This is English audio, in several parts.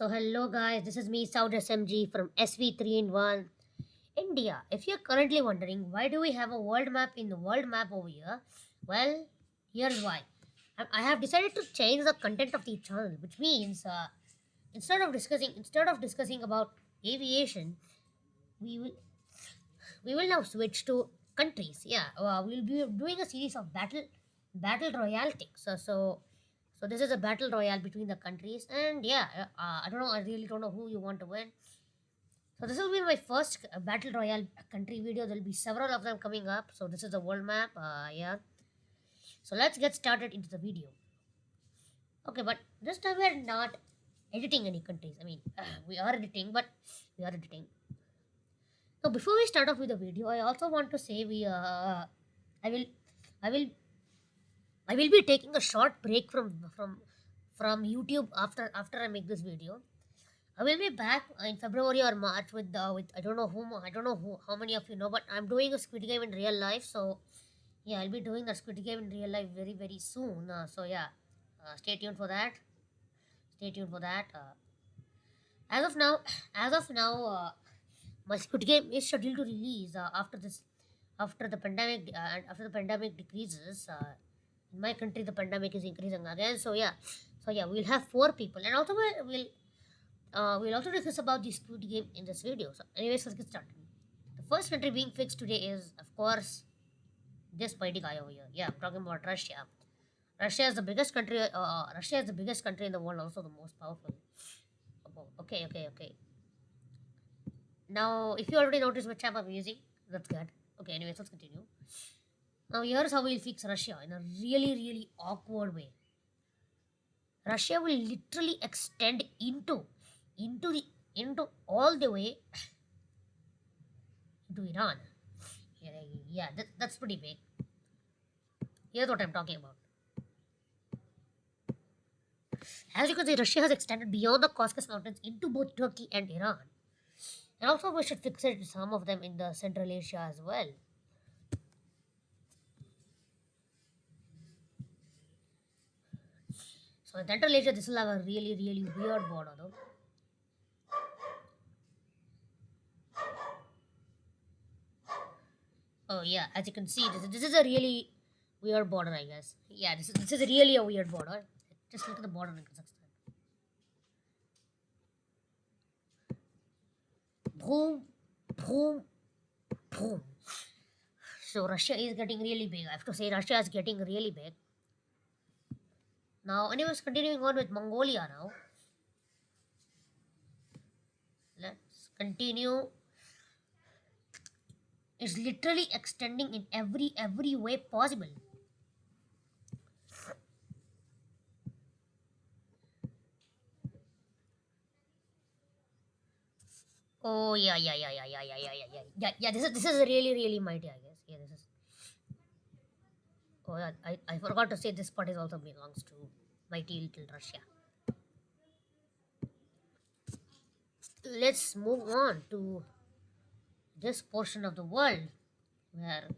So hello guys, this is me Saud SMG from SV3 in 1 India. If you're currently wondering why do we have a world map in the world map over here, well, here's why. I have decided to change the content of the channel, which means instead of discussing about aviation, we will we will now switch to countries. Yeah, we'll be doing a series of battle royale things. So this is a battle royale between the countries, and yeah, I don't know. I really don't know who you want to win. So this will be my first battle royale country video. There'll be several of them coming up. So this is the world map. Yeah. So let's get started into the video. Okay, but this time we are not editing any countries. I mean, we are editing, but we are editing. So before we start off with the video, I also want to say I will, I will, I will be taking a short break from YouTube after I make this video. I will be back in February or March with I don't know whom, I don't know how many of you know, but I'm doing a Squid Game in real life. So yeah, I'll be doing that Squid Game in real life very soon. So yeah, stay tuned for that. Stay tuned for that. As of now, as of now, my Squid Game is scheduled to release after the pandemic and after the pandemic decreases. In my country, the pandemic is increasing again. So yeah, we'll have 4 people, and also we'll also discuss about the Squid Game in this video. So, anyways, let's get started. The first country being fixed today is, of course, this mighty guy over here. Yeah, I'm talking about Russia. Russia is the biggest country. Russia is the biggest country in the world, also the most powerful. Okay. Now, if you already noticed which app I'm using, that's good. Okay, anyways, let's continue. Now, here's how we'll fix Russia in a really awkward way. Russia will literally extend into all the way to Iran. Yeah, that's pretty big. Here's what I'm talking about. As you can see, Russia has extended beyond the Caucasus Mountains into both Turkey and Iran. And also, we should fix it some of them in the Central Asia as well. So in Central Asia, this will have a really weird border, though. Oh yeah, as you can see, this is a really weird border, I guess. Yeah, this is really a weird border. Just look at the border in Kazakhstan. Boom, boom, boom. So Russia is getting really big. I have to say, Russia is getting really big. Now, anyways, continuing on with Mongolia now. Let's continue. It's literally extending in every way possible. Oh yeah. This is really mighty, I guess. Yeah, this is. Oh yeah, I forgot to say this part is also belongs to mighty little Russia. Let's move on to this portion of the world where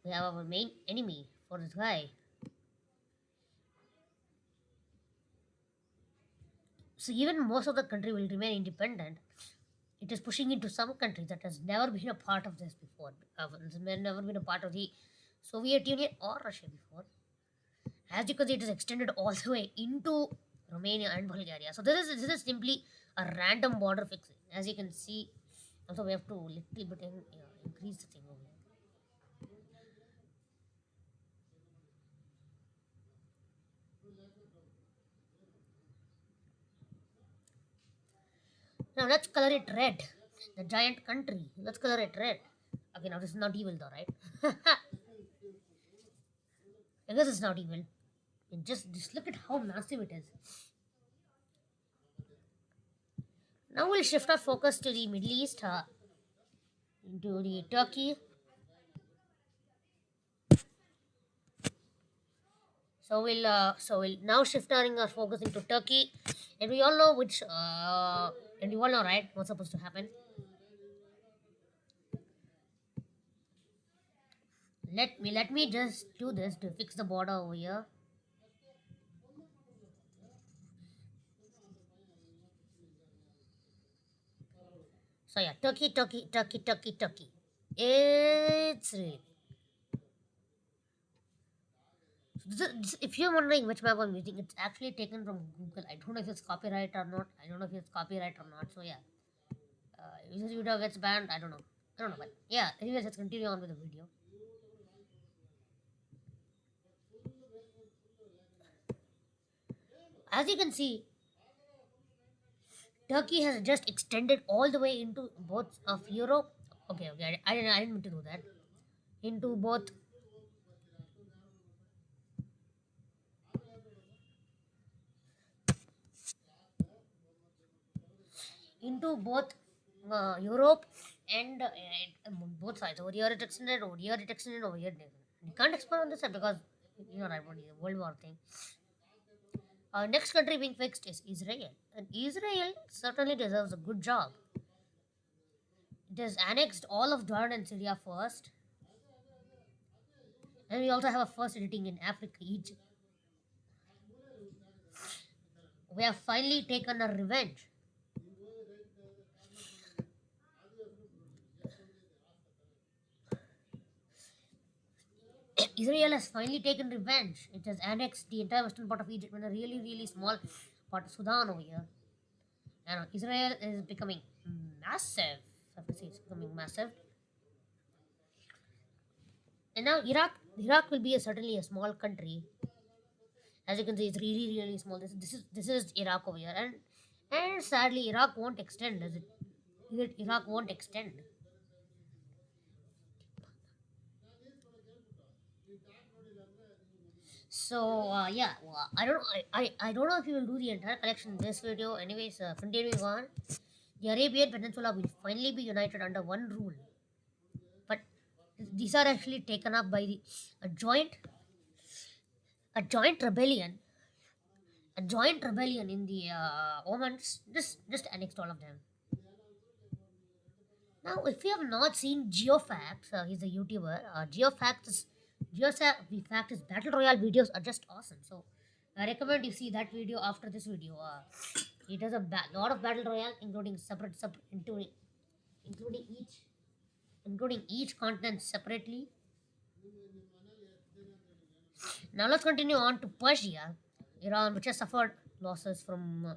we have our main enemy for this guy. So even most of the country will remain independent. It is pushing into some countries that has never been a part of this before. It's never been a part of the Soviet Union or Russia before. As you can see, it is extended all the way into Romania and Bulgaria. So this is simply a random border fixing. As you can see, also we have to little bit increase the thing over here. Now let's color it red. The giant country. Let's color it red. Okay, now this is not evil though, right? I guess it's not evil. And just look at how massive it is. Now we'll shift our focus to the Middle East, into the Turkey. So we'll now shift our focus into Turkey, and we all know and you all know, right, what's supposed to happen. Let me just do this to fix the border over here. So yeah, Turkey. It's really. If you're wondering which map I'm using, it's actually taken from Google. I don't know if it's copyright or not. So yeah, if this video gets banned, I don't know. But yeah. Anyways, let's continue on with the video. As you can see, Turkey has just extended all the way into both of Europe. Okay. I didn't mean to do that. Into both Europe and both sides. Over here it extended, over here it extended, over here it extended. You can't expand on this side because you know right about the World War thing. Next country being fixed is Israel, and Israel certainly deserves a good job. It has annexed all of Jordan and Syria first, and we also have a first editing in Africa, Egypt. We have finally taken a revenge. Israel has finally taken revenge. It has annexed the entire western part of Egypt and a really, really small part of Sudan over here. And Israel is becoming massive. I have to say, it's becoming massive. And now Iraq will be certainly a small country. As you can see, it's really, really small. This is Iraq over here, and sadly, Iraq won't extend. Iraq won't extend. So yeah, well, I don't know if you will do the entire collection in this video. Anyways, continuing on, the Arabian Peninsula will finally be united under one rule. But these are actually taken up by a joint a joint rebellion, in the Omans. Just annexed all of them. Now, if you have not seen Geofacts, he's a YouTuber. Geofacts' battle royale videos are just awesome. So I recommend you see that video after this video. He does a lot of battle royale, including including each including each continent separately. Now let's continue on to Persia, Iran, which has suffered losses from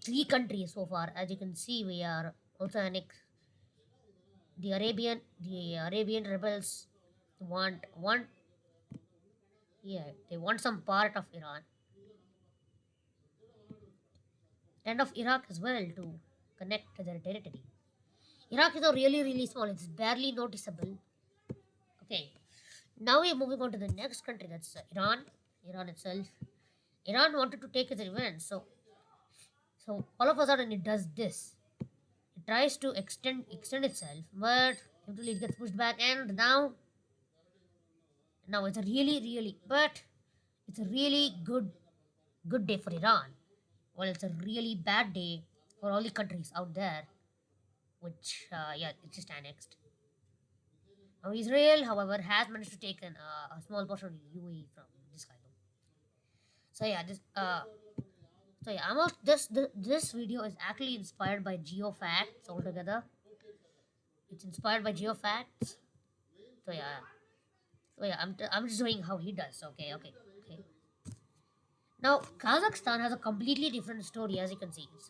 three countries so far. As you can see, we are also annexed. The Arabian rebels want yeah, they want some part of Iran and of Iraq as well to connect to their territory. Iraq is now really, really small. It's barely noticeable. Okay, now we're moving on to the next country. That's Iran. Iran itself. Iran wanted to take its revenge, so all of a sudden it does this. It tries to extend itself, but eventually it gets pushed back, and now it's a it's a really good day for Iran. Well, it's a really bad day for all the countries out there, which yeah, it's just annexed. Now Israel, however, has managed to take a small portion of UAE from this guy. So yeah, this video is actually inspired by Geofacts altogether. It's inspired by Geofacts. So yeah, I'm just showing how he does. Okay. Now Kazakhstan has a completely different story, as you can see. It's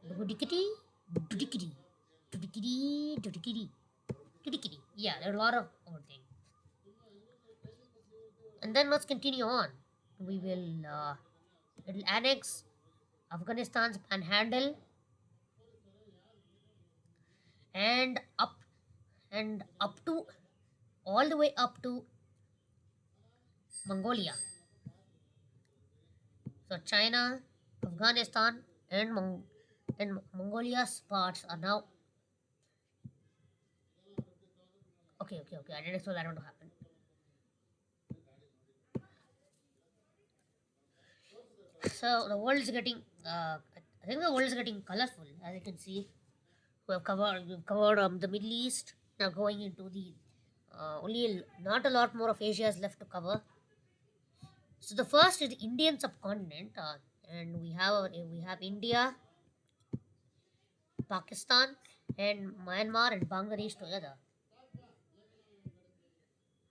dudikiti, dudikiti, dudikiti, dudikiti, dudikiti. Yeah, there are a lot of other things. And then let's continue on. We will it'll annex Afghanistan's panhandle and up to all the way up to Mongolia. So China, Afghanistan, and Mongolia's parts are now okay. I didn't expect that one to happen. So the world is getting I think the world is getting colorful, as you can see. We've covered the Middle East. Now going into the only not a lot more of Asia is left to cover. So the first is the Indian subcontinent, and we have India, Pakistan and Myanmar and Bangladesh together.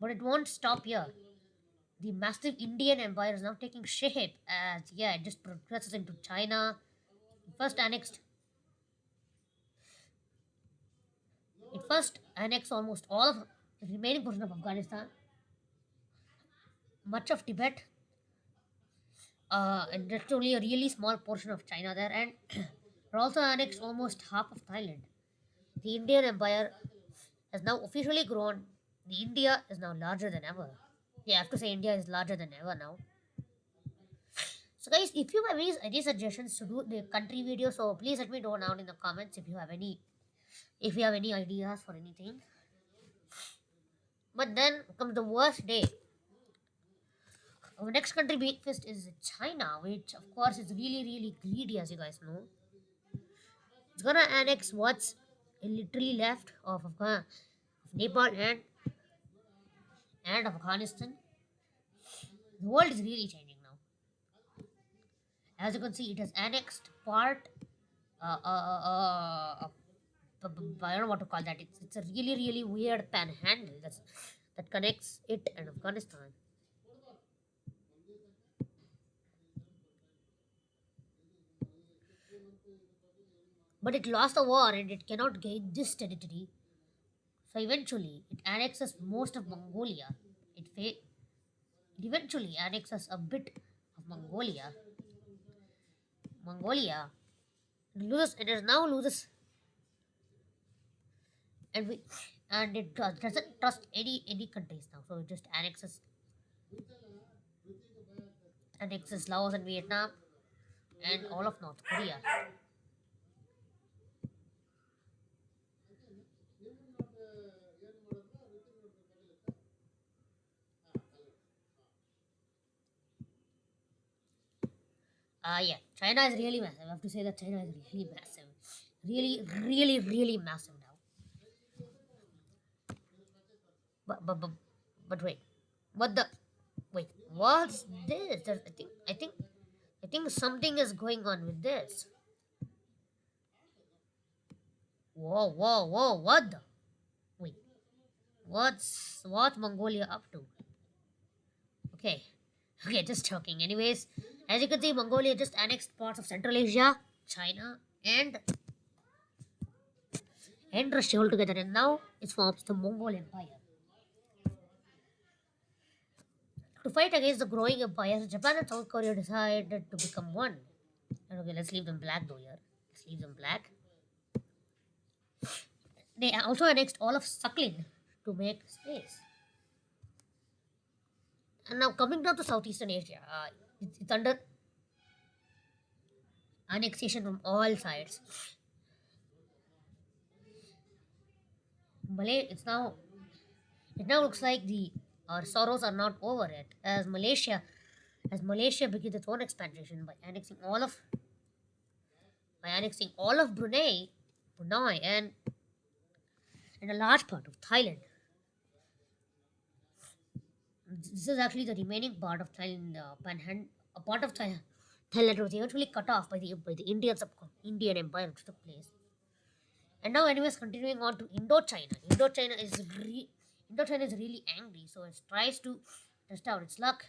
But it won't stop here. The massive Indian empire is now taking shape as it just progresses into China. First annexed it first annexed almost all of the remaining portion of Afghanistan, much of Tibet, and that's only a really small portion of China there, and it also annexed almost half of Thailand. The Indian empire has now officially grown. The India is now larger than ever. Yeah, I have to say India is larger than ever now. So guys, if you have any suggestions to do the country video, so please let me know down in the comments if you have any ideas for anything. But then comes the worst day. Our next country being first is China, which of course is really really greedy, as you guys know. It's gonna annex what's literally left of Nepal and Afghanistan. The world is really changing now. As you can see, it has annexed part. Uh, uh, uh, uh, I don't know what to call that. It's a really really weird panhandle that connects it and Afghanistan. But it lost the war and it cannot gain this territory. So eventually, it annexes most of Mongolia. It eventually annexes a bit of Mongolia. Mongolia it now loses, and we and it doesn't trust any countries now. So it just annexes Laos and Vietnam and all of North Korea. Yeah, China is really massive. I have to say that China is really massive, really massive now. But wait, what the wait? What's this? I think something is going on with this. Whoa! What the? Wait, what's Mongolia up to? Okay, okay, just joking. Anyways, as you can see, Mongolia just annexed parts of Central Asia, China, and Russia altogether, and now it forms the Mongol Empire. To fight against the growing empires, Japan and South Korea decided to become one. And okay, let's leave them black though here. Let's leave them black. They also annexed all of Sakhalin to make space. And now coming down to Southeastern Asia, it's under annexation from all sides. Malay, it now looks like the our sorrows are not over yet, as Malaysia begins its own expansion by annexing all of Brunei, and a large part of Thailand. This is actually the remaining part of Thailand, a part of Thailand was eventually cut off by the Indian Empire which took place. And now, anyways, continuing on to Indochina. Indochina is really angry, so it tries to test out its luck,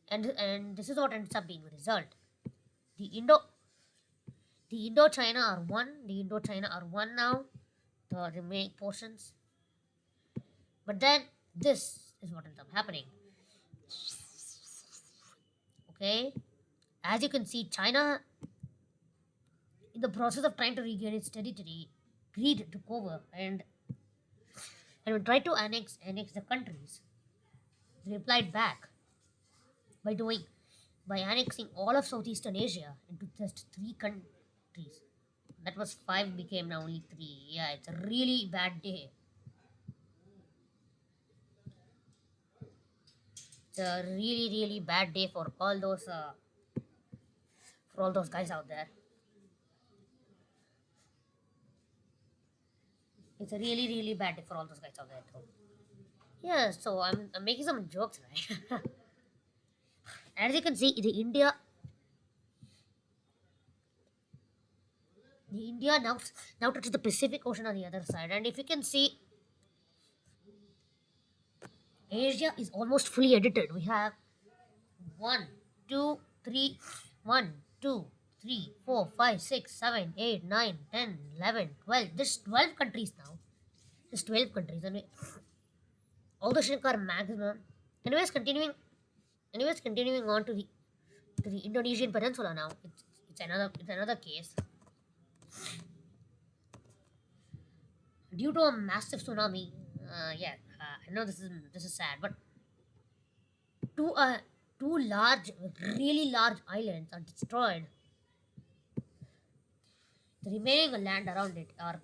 and this is what ends up being the result. The Indo the Indochina are one. The Indochina are one now. The remaining portions, but then this is what ends up happening. Okay, as you can see, China, in the process of trying to regain its territory, greed took over and we tried to annex the countries. They replied back by doing by annexing all of Southeastern Asia into just three countries. That was five, became now only three. Yeah, it's a really bad day. It's a really bad day for all those guys out there. It's a really bad day for all those guys out there too. Yeah, so I'm making some jokes, right? The India now touches the Pacific Ocean on the other side, and if you can see, Asia is almost fully edited. We have one, two, three, one, two, three, 4, 5, 6, 7, 8, 9, 10, 11, 12. There's 12 countries now. There's 12 countries, and all the shrink are maximum. Anyways, continuing on to the Indonesian Peninsula now. It's another case. Due to a massive tsunami, I know this is sad, but two uh two really large islands are destroyed. The remaining land around it are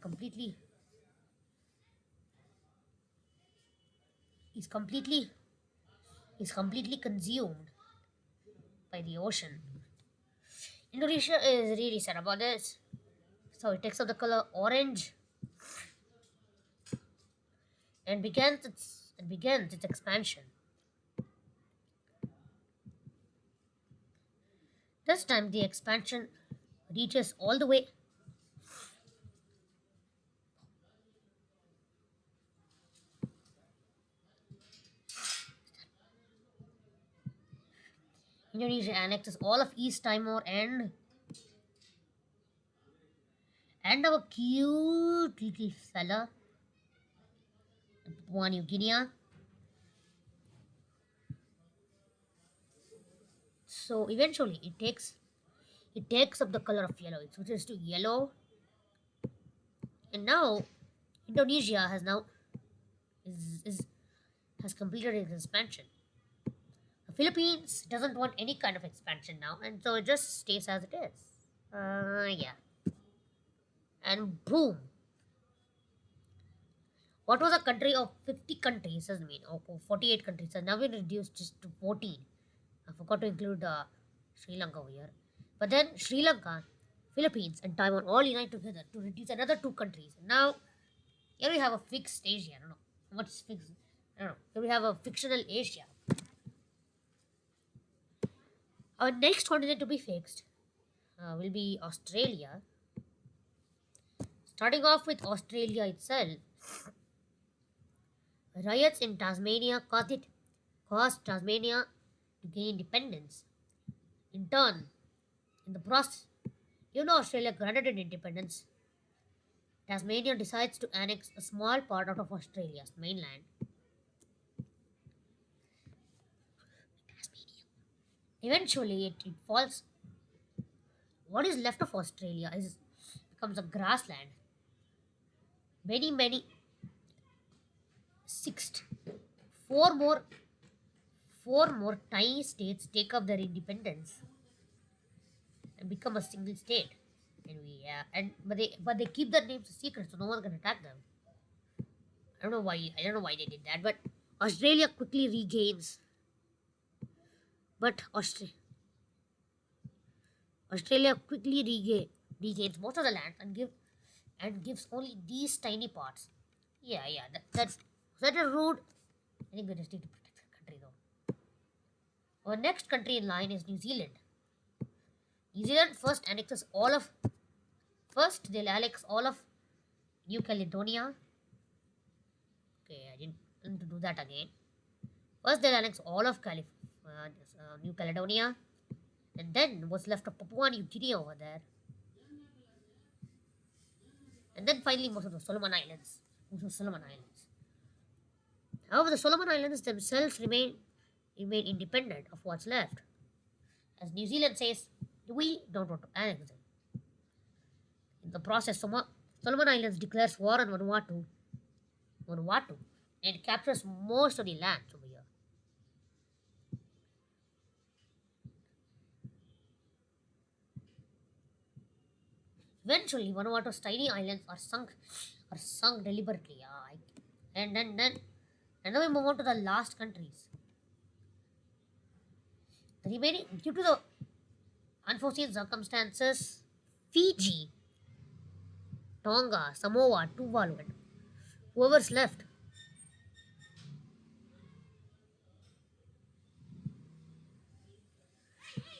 is completely is completely consumed by the ocean. Indonesia is really sad about this. So it takes up the color orange and begins its expansion. This time the expansion reaches all the way. Indonesia annexes all of East Timor and our cute little fella, Papua New Guinea. So eventually it takes up the color of yellow. It switches to yellow, and now Indonesia is has completed its expansion. The Philippines doesn't want any kind of expansion now, and so it just stays as it is. Yeah, and boom. What was a country of 50 countries, doesn't mean, or 48 countries, and now we reduced just to 14. I forgot to include Sri Lanka over here. But then Sri Lanka, Philippines, and Taiwan all unite together to reduce another two countries. And now here we have a fixed Asia. I don't know what's fixed. I don't know. Here we have a fictional Asia. Our next continent to be fixed will be Australia. Starting off with Australia itself, riots in Tasmania caused Tasmania to gain independence. In turn, in the process, even though Australia granted it independence, Tasmania decides to annex a small part out of Australia's mainland. Eventually, it falls. What is left of Australia becomes a grassland. Many sixth, four more four more tiny states take up their independence and become a single state. But they keep their names a secret, so no one can attack them. I don't know why they did that, but Australia quickly regains. But Australia quickly regains most of the land and gives only these tiny parts. Yeah. That's a rude. I think we just need to protect the country though. Our next country in line is New Zealand. New Zealand first they'll annex all of New Caledonia. Okay, I didn't want to do that again. First they'll annex all of New Caledonia, and then what's left of Papua New Guinea over there, and then finally most of the Solomon Islands. However, the Solomon Islands themselves remain independent of what's left, as New Zealand says we don't want to annex them. In the process, Solomon Islands declares war on Vanuatu, and captures most of the land over here. Eventually, Vanuatu's tiny islands are sunk deliberately. And then we move on to the last countries. The remaining, due to the unforeseen circumstances, Fiji, Tonga, Samoa, Tuvalu, and whoever's left.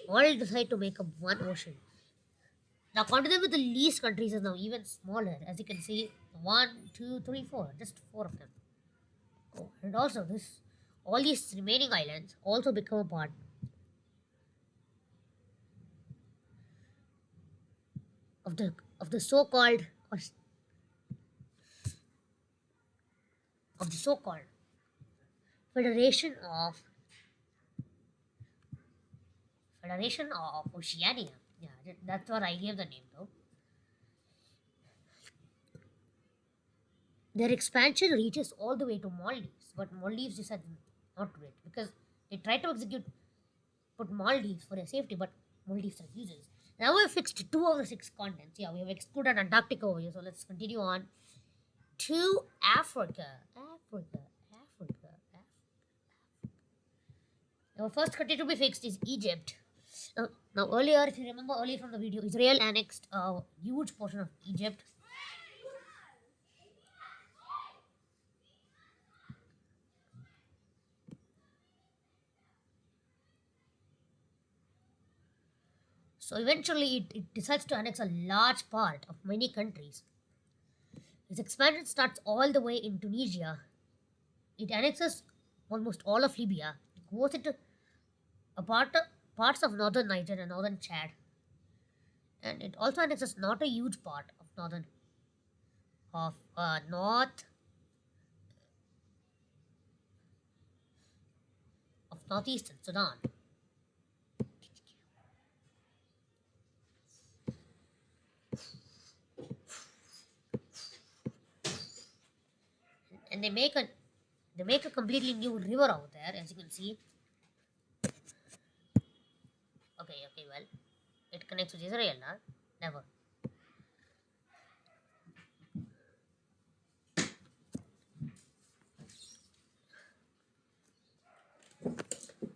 All decide to make up one ocean. Now continent with the least countries is now even smaller, as you can see, one, two, three, four, just four of them. Oh, and also this, all these remaining islands also become a part of the so-called of the so-called Federation of Oceania. Yeah, that's what I gave the name though. Their expansion reaches all the way to Maldives, but Maldives decided not to do it because they tried to put Maldives for their safety, but Maldives refuses. Now we've fixed two of the six continents. Yeah, we have excluded Antarctica over here, so let's continue on to Africa. Africa. Our first country to be fixed is Egypt. Now, earlier, if you remember earlier from the video, Israel annexed a huge portion of Egypt. So eventually, it decides to annex a large part of many countries. Its expansion starts all the way in Tunisia. It annexes almost all of Libya, goes into parts of northern Niger and northern Chad, and it also annexes not a huge part of north of northeastern Sudan. And they make a completely new river out there, as you can see. Okay, well, it connects with Israel now. Never.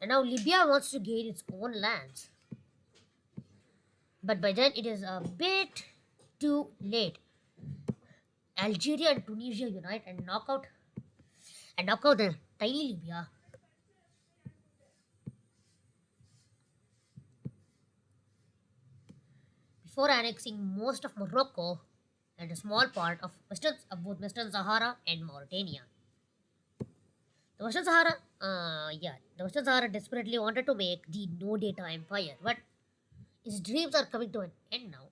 And now Libya wants to gain its own lands. But by then it is a bit too late. Algeria and Tunisia unite and knock out the tiny Libya. Before annexing most of Morocco and a small part of both Western Sahara and Mauritania. The Western Sahara desperately wanted to make the no data empire, but his dreams are coming to an end now.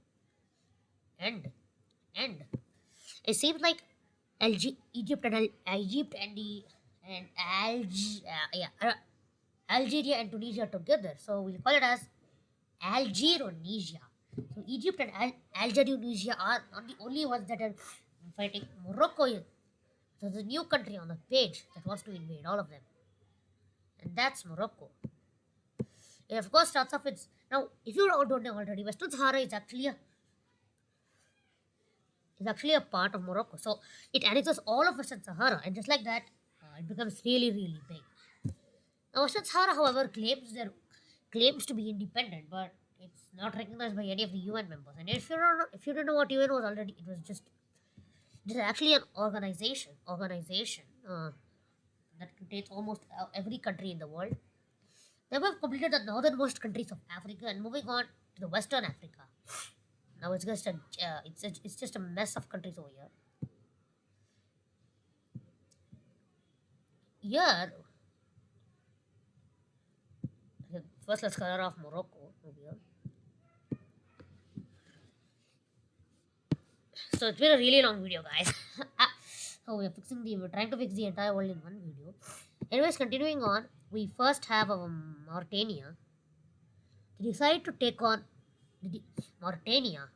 End. It seems like Egypt and Algeria and Tunisia together. So we'll call it as Algeronesia. So Egypt and Algeronesia are not the only ones that are fighting. Morocco is there's a new country on the page that wants to invade all of them, and that's Morocco. It of course starts off with now. If you don't know already, Western Sahara is actually a part of Morocco. So it annexes all of Western Sahara, and just like that, it becomes really, really big. Now, Western Sahara, however, claims to be independent, but it's not recognized by any of the UN members. And if you don't know what UN was already, it is actually an organization that contains almost every country in the world. They have completed the northernmost countries of Africa and moving on to the Western Africa. Now it's just a mess of countries over here. Here, first let's color off Morocco over here. So it's been a really long video, guys. So we're trying to fix the entire world in one video. Anyways, continuing on, we first have Mauritania. They decide to take on Mauritania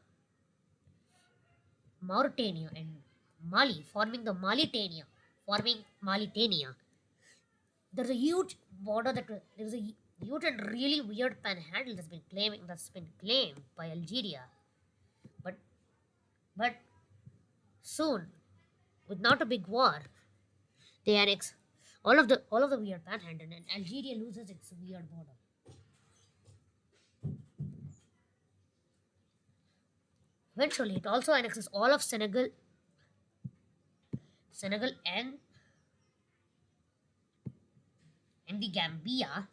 and Mali, forming Mauritania. There's a huge border there's a huge and really weird panhandle that's been claimed by Algeria. But soon, with not a big war, they annex all of the weird panhandle, and Algeria loses its weird border. Eventually, it also annexes all of Senegal and the Gambia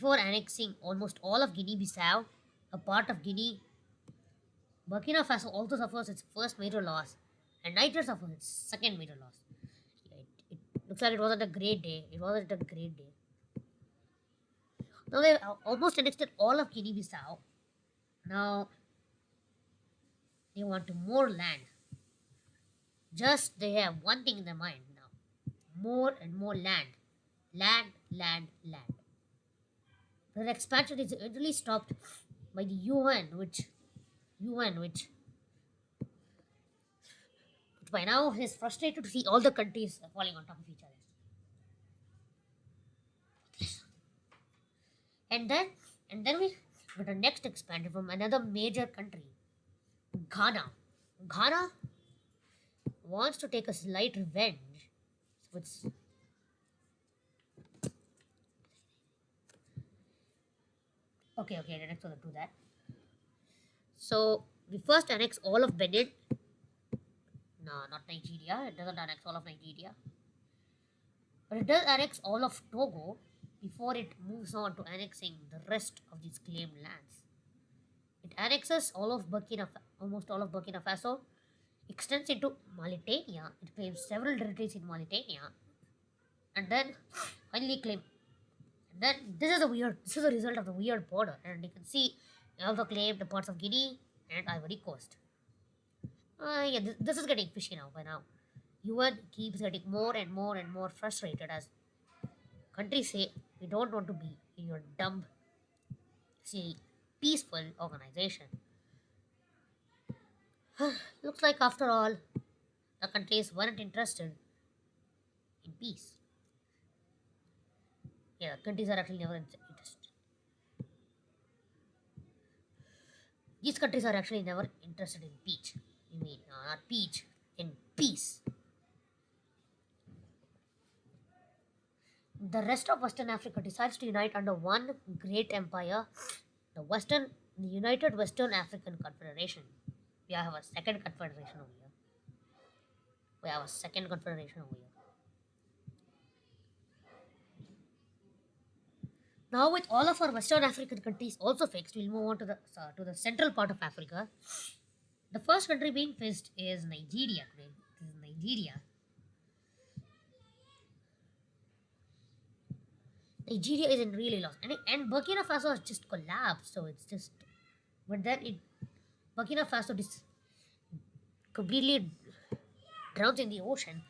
Before annexing almost all of Guinea-Bissau, a part of Guinea, Burkina Faso also suffers its first major loss, and Niger suffers its second major loss. Yeah, it looks like it wasn't a great day. It wasn't a great day. Now they've almost annexed all of Guinea-Bissau. Now they want more land. Just they have one thing in their mind now: more and more land, land, land, land. Their expansion is eventually stopped by the UN, which by now is frustrated to see all the countries falling on top of each other. And then we got a next expansion from another major country, Ghana. Ghana wants to take a slight revenge. So it's okay, the next one will do that. So we first annex all of Benin. No, not Nigeria. It doesn't annex all of Nigeria. But it does annex all of Togo before it moves on to annexing the rest of these claimed lands. It annexes almost all of Burkina Faso, extends into Mauritania. It claims several territories in Mauritania, and then finally claim. And then this is a result of the weird border, and you can see it also claimed the parts of Guinea and Ivory Coast. Yeah, this is getting fishy now. By now, UN keeps getting more and more and more frustrated as countries say we don't want to be in your dumb, say, peaceful organization. Looks like after all, the countries weren't interested in peace. Yeah, countries are actually never interested. These countries are actually never interested in peace. You mean not peach, in peace. The rest of Western Africa decides to unite under one great empire, the United Western African Confederation. We have a second confederation over here. Now, with all of our Western African countries also fixed, we'll move on to the central part of Africa. The first country being fixed is Nigeria. This is Nigeria. Nigeria is in really loss, and Burkina Faso has just collapsed. So it's just, but then Burkina Faso completely drowns in the ocean,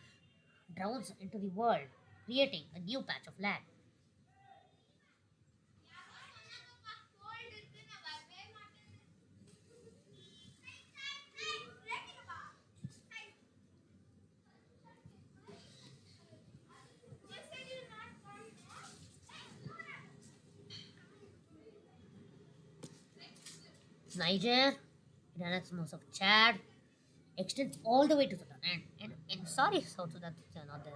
drowns into the world, creating a new patch of land. Niger, it annexes most of Chad, extends all the way to Sudan, and sorry, South Sudan, they're not there.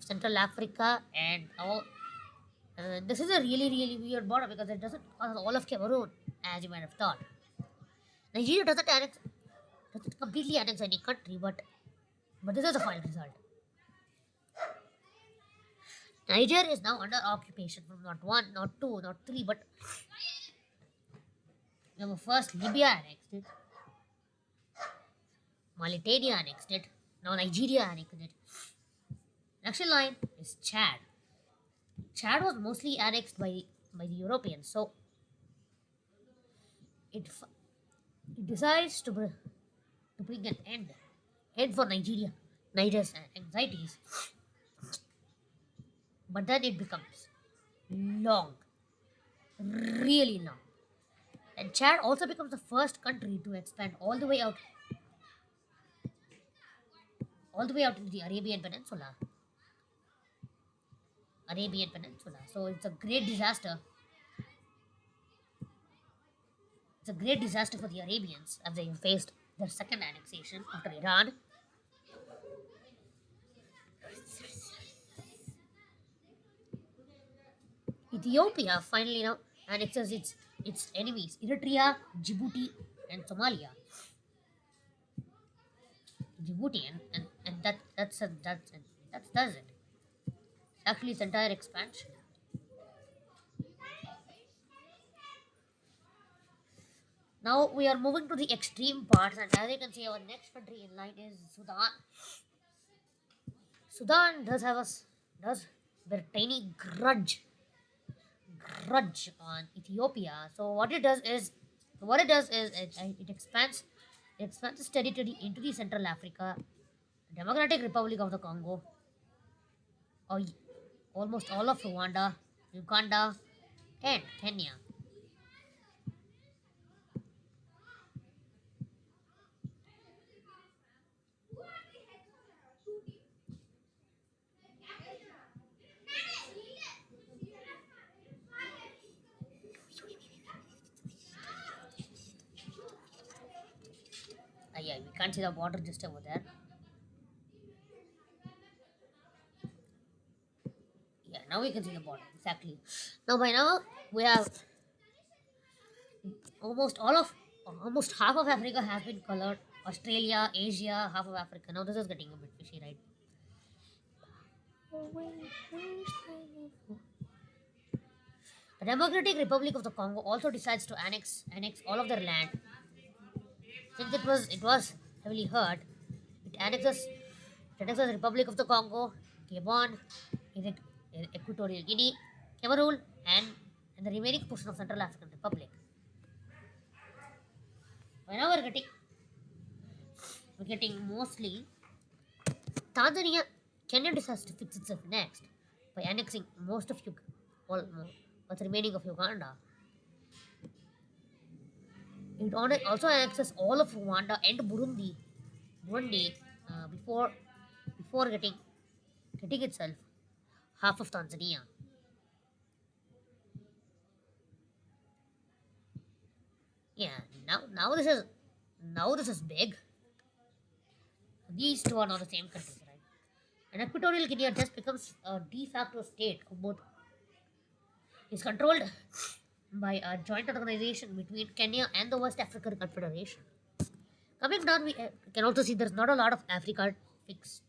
Central Africa and all. This is a really weird border because it doesn't cover all of Cameroon, as you might have thought. Nigeria doesn't completely annex any country, but this is the final result. Niger is now under occupation from not one, not two, not three, but remember first Libya annexed it, Mauritania annexed it, now Nigeria annexed it. Next in line is Chad. Chad was mostly annexed by the Europeans, so it decides to bring an end for Niger's anxieties. But then it becomes long, really long. And Chad also becomes the first country to expand all the way out into the Arabian Peninsula. So it's a great disaster. It's a great disaster for the Arabians as they faced their second annexation after Iran. Ethiopia finally now annexes its enemies, Eritrea, Djibouti, and Somalia. Djibouti, and that does it. Actually, its entire expansion. Now we are moving to the extreme parts, and as you can see, our next country in line is Sudan. Sudan does bear tiny grudge on Ethiopia. So it expands its territory into the Central Africa, Democratic Republic of the Congo, or almost all of Rwanda, Uganda, and Kenya. Yeah, we can't see the border just over there. Yeah, now we can see the border exactly. Now by now we have almost all of almost half of Africa has been colored. Australia, Asia, half of Africa. Now this is getting a bit fishy, right? The Democratic Republic of the Congo also decides to annex all of their land. Since it was heavily hurt, it annexes Republic of the Congo, Gabon, Equatorial Guinea, Cameroon, and the remaining portion of Central African Republic. Right now we're getting mostly Tanzania. Kenya decides to fix itself next by annexing most of what's remaining of Uganda. It also annexes all of Rwanda and Burundi before getting itself half of Tanzania. Yeah, now this is big. These two are not the same countries, right? And Equatorial Guinea just becomes a de facto state of both. Is controlled by a joint organization between Kenya and the West African Confederation. Coming down, we can also see there's not a lot of Africa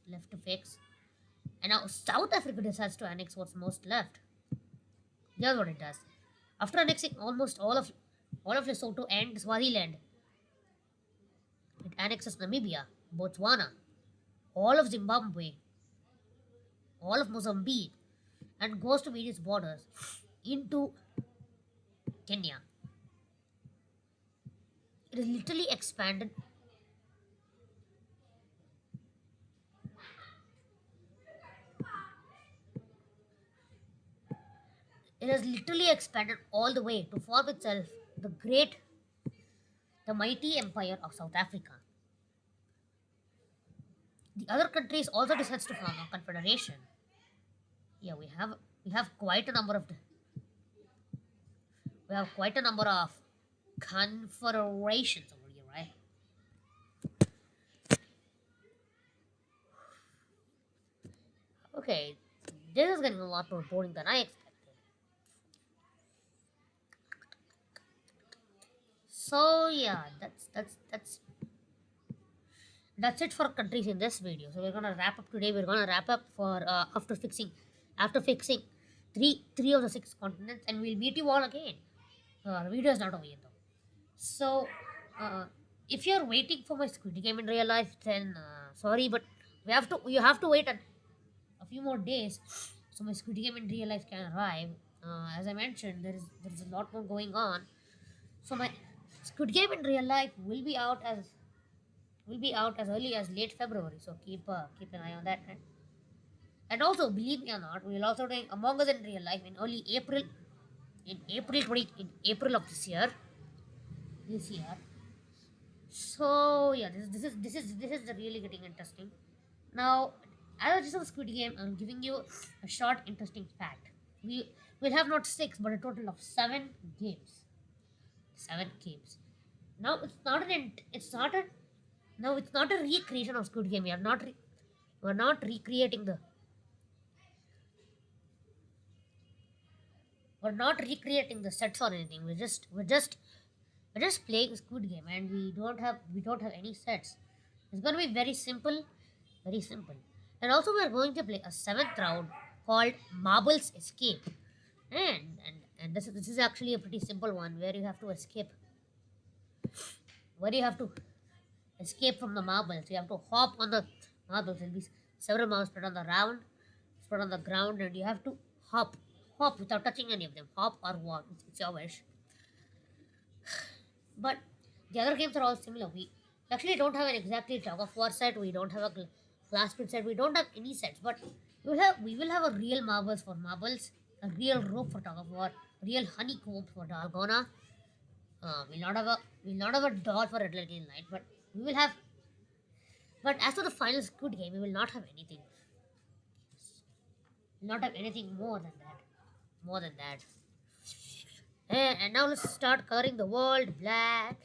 left to fix. And now South Africa decides to annex what's most left. Here's what it does. After annexing almost all of Lesotho and Swaziland, it annexes Namibia, Botswana, all of Zimbabwe, all of Mozambique, and goes to various borders into Kenya. It is literally expanded. It has literally expanded all the way to form itself the mighty empire of South Africa. The other countries also decides to form a confederation. Yeah, we have quite a number of confederations over here, right? Okay, this is getting a lot more boring than I expected. So yeah, that's it for countries in this video. So we're gonna wrap up today. We're gonna wrap up for after fixing three of the six continents, and we'll meet you all again. The video is not over yet though. So uh, if you're waiting for my Squid Game in real life, then sorry, but you have to wait a few more days so my Squid Game in real life can arrive. As I mentioned, there is a lot more going on. So my Squid Game in real life will be out as early as late February. So keep an eye on that. And also, believe me or not, we'll also doing Among Us in real life in early April. In April of this year. So yeah, this is really getting interesting. Now, as a result of Squid Game, I'm giving you a short, interesting fact. We'll have not six, but a total of seven games. Seven games. Now it's not a recreation of Squid Game. We're not recreating the we're not recreating the sets or anything. We're just playing Squid Game, and we don't have any sets. It's gonna be very simple, very simple. And also, we're going to play a seventh round called Marbles Escape. And this is actually a pretty simple one where you have to escape from the marbles. You have to hop on the marbles. There'll be several marbles spread on the ground, and you have to hop without touching any of them. Hop or walk, it's your wish. But the other games are all similar. We actually don't have an exactly tug of war set. We don't have a glass pit set. We don't have any sets. But we will have a real marbles for marbles, a real rope for tug of war, real honeycomb for dalgona. We'll not have a doll for red light green light, but we will have. But as for the final Squid Game, we will not have anything. Not have anything more than that. More than that. And now let's start coloring the world black.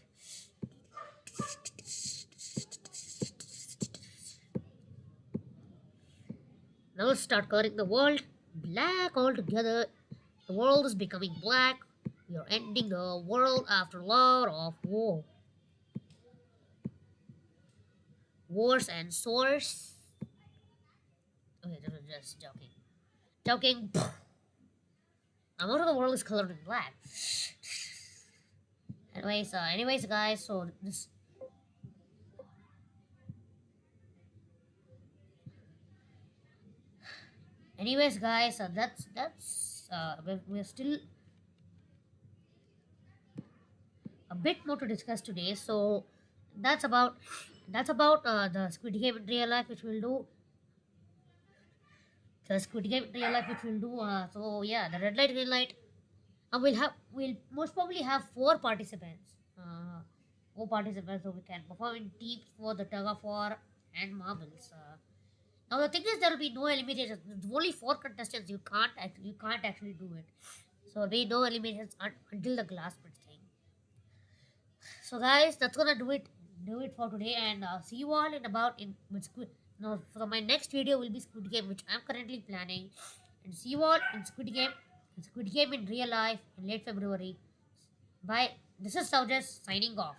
Now let's start coloring the world black altogether. The world is becoming black. We are ending the world after a lot of wars and sores. Okay, this was just joking. Joking. I'm out of the world is colored in black. Anyways, guys. So this. Anyways, guys. That's. We're still a bit more to discuss today. So that's about the Squid Game in real life, which we'll do. The Squid Game in real life, which we'll do. So yeah, the red light, green light. And we'll most probably have four participants. So we can perform in teams for the tug of war and marbles. Now the thing is, there will be no eliminations. There's only four contestants. You can't actually do it. So there'll be no eliminations until the glass pit thing. So guys, that's gonna do it for today, and see you all in about in with Squid. No, for my next video will be Squid Game, which I'm currently planning, and see you all in Squid Game in real life in late February. Bye. This is Saujas signing off.